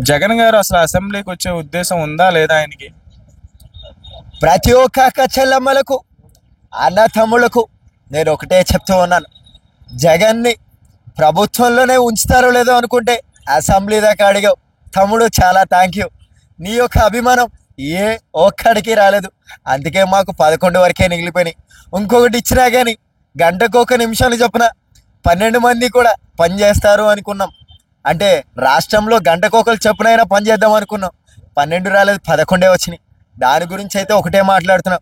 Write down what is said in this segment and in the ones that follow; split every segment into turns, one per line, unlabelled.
జగన్ గారు అసలు అసెంబ్లీకి వచ్చే ఉద్దేశం ఉందా లేదా ఆయనకి?
ప్రతి ఒక్క అక్క చెల్లమ్మలకు అన్న తమ్ముళ్లకు నేను ఒకటే చెప్తూ ఉన్నాను. జగన్ని ప్రభుత్వంలోనే ఉంచుతారో లేదో అనుకుంటే అసెంబ్లీ దాకా అడిగావు. తమ్ముడు చాలా థ్యాంక్ యూ. నీ యొక్క అభిమానం ఏ ఒక్కడికి రాలేదు. అందుకే మాకు 11 వరకే మిగిలిపోయినాయి. ఇంకొకటి ఇచ్చినా కానీ గంటకు 1 నిమిషాలు చొప్పున 12 మంది కూడా పని చేస్తారు అనుకున్నాం. అంటే రాష్ట్రంలో గంటకు ఒకరు చొప్పునైనా పని చేద్దాం అనుకున్నాం. 12 రాలేదు, 11 వచ్చినాయి. దాని గురించి అయితే ఒకటే మాట్లాడుతున్నాం.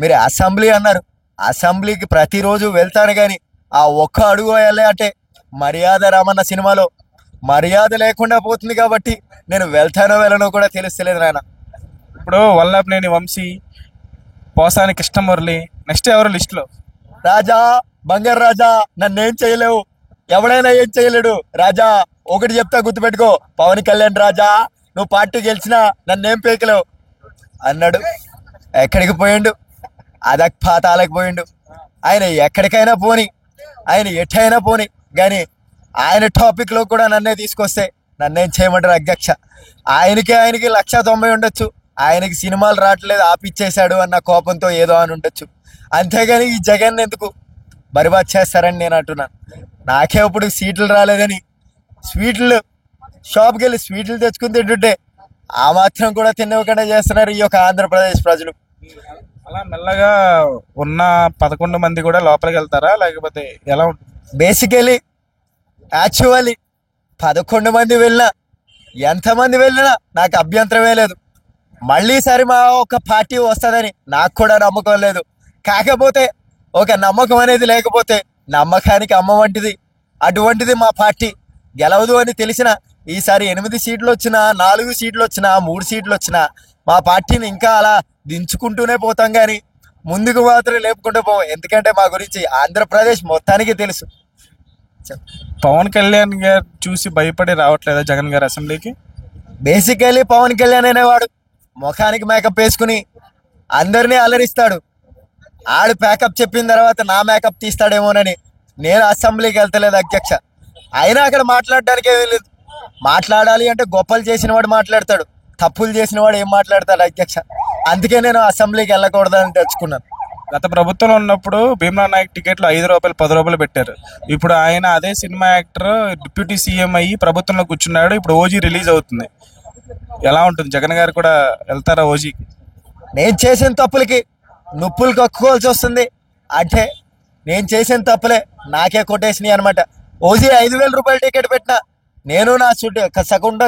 మీరు అసెంబ్లీ అన్నారు, అసెంబ్లీకి ప్రతిరోజు వెళ్తాను కానీ ఆ ఒక్క అడుగు వేయాలి అంటే మర్యాద రామన్న సినిమాలో మర్యాద లేకుండా పోతుంది కాబట్టి నేను వెళ్తానో వెళ్ళనో కూడా తెలుస్తలేదు నాయన.
ఇప్పుడు వల్లభనేని వంశీ, పోసాని కృష్ణమురళి, నెక్స్ట్ ఎవరు లిస్టులో?
రాజా, బంగారు రాజా, నన్నేం చేయలేవు, ఎవడైనా ఏం చేయలేడు రాజా. ఒకటి చెప్తా గుర్తుపెట్టుకో, పవన్ కళ్యాణ్ రాజా, నువ్వు పార్టీ గెలిచినా నన్నేం పీకలేవు అన్నాడు. ఎక్కడికి పోయిండు? అదక్ పాతాలకు పోయిండు. ఆయన ఎక్కడికైనా పోని, ఆయన ఎట్టయినా పోని, కానీ ఆయన టాపిక్లో కూడా నన్నే తీసుకొస్తే నన్నేం చేయమంటారు అధ్యక్ష? ఆయనకి 190 ఉండొచ్చు, ఆయనకి సినిమాలు రావట్లేదు ఆపిచ్చేశాడు అన్న కోపంతో ఏదో అని ఉండొచ్చు. అంతేగాని ఈ జగన్ ఎందుకు బర్బాద్ చేస్తారని నేను అంటున్నాను. నాకే ఇప్పుడు సీట్లు రాలేదని స్వీట్లు షాప్కి వెళ్ళి స్వీట్లు తెచ్చుకుని తింటుంటే ఆ మాత్రం కూడా తినకుండా చేస్తున్నారు ఈ యొక్క ఆంధ్రప్రదేశ్ ప్రజలు.
అలా మెల్లగా ఉన్న 11 మంది కూడా లోపలికి వెళ్తారా లేకపోతే ఎలా ఉంటుంది?
బేసికలీ యాక్చువల్లీ 11 మంది వెళ్ళినా, ఎంతమంది వెళ్ళినా నాకు అభ్యంతరమే లేదు. మళ్ళీసారి మా ఒక పార్టీ వస్తుందని నాకు కూడా నమ్మకం లేదు. కాకపోతే ఒక నమ్మకం అనేది లేకపోతే నమ్మకానికి అమ్మ వంటిది. అటువంటిది మా పార్టీ గెలవదు అని తెలిసిన ఈసారి 8 సీట్లు వచ్చినా, 4 సీట్లు వచ్చినా, 3 సీట్లు వచ్చినా మా పార్టీని ఇంకా అలా దించుకుంటూనే పోతాం, కానీ ముందుకు మాత్రం లేపుకుంటూ పోం. ఎందుకంటే మా గురించి ఆంధ్రప్రదేశ్ మొత్తానికి తెలుసు.
పవన్ కళ్యాణ్ గారు చూసి భయపడి రావట్లేదా జగన్ గారు అసెంబ్లీకి?
బేసికలీ పవన్ కళ్యాణ్ అనేవాడు ముఖానికి మేకప్ వేసుకుని అందరినీ అలరిస్తాడు. ఆడు ప్యాకప్ చెప్పిన తర్వాత నా మేకప్ తీస్తాడేమోనని నేను అసెంబ్లీకి వెళ్తలేదు అధ్యక్ష. అయినా అక్కడ మాట్లాడడానికి ఏమీ లేదు. మాట్లాడాలి అంటే గొప్పలు చేసిన వాడు మాట్లాడతాడు, తప్పులు చేసిన వాడు ఏం మాట్లాడతాడు అధ్యక్ష? అందుకే నేను అసెంబ్లీకి వెళ్ళకూడదని తెచ్చుకున్నాను.
గత ప్రభుత్వంలో ఉన్నప్పుడు భీమ్లా నాయక్ టికెట్లు 5 రూపాయలు 10 రూపాయలు పెట్టారు. ఇప్పుడు ఆయన అదే సినిమా యాక్టర్ డిప్యూటీ సీఎం అయ్యి ప్రభుత్వంలో కూర్చున్నాడు. ఇప్పుడు ఓజీ రిలీజ్ అవుతుంది. ఎలా ఉంటుంది? జగన్ గారు కూడా వెళ్తారా ఓజీకి?
నేను చేసిన తప్పులకి నొప్పులు కక్కుకోవాల్సి వస్తుంది అంటే నేను చేసిన తప్పులే నాకే కొట్టేసినాయి అనమాట. ఓజీ 5,000 రూపాయల టికెట్ పెట్టినా నేను నా సకుండా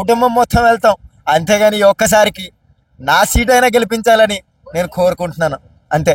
కుటుంబం మొత్తం వెళ్తాం. అంతేగాని ఒక్కసారికి నా సీట్ అయినా గెలిపించాలని నేను కోరుకుంటున్నాను, అంతే.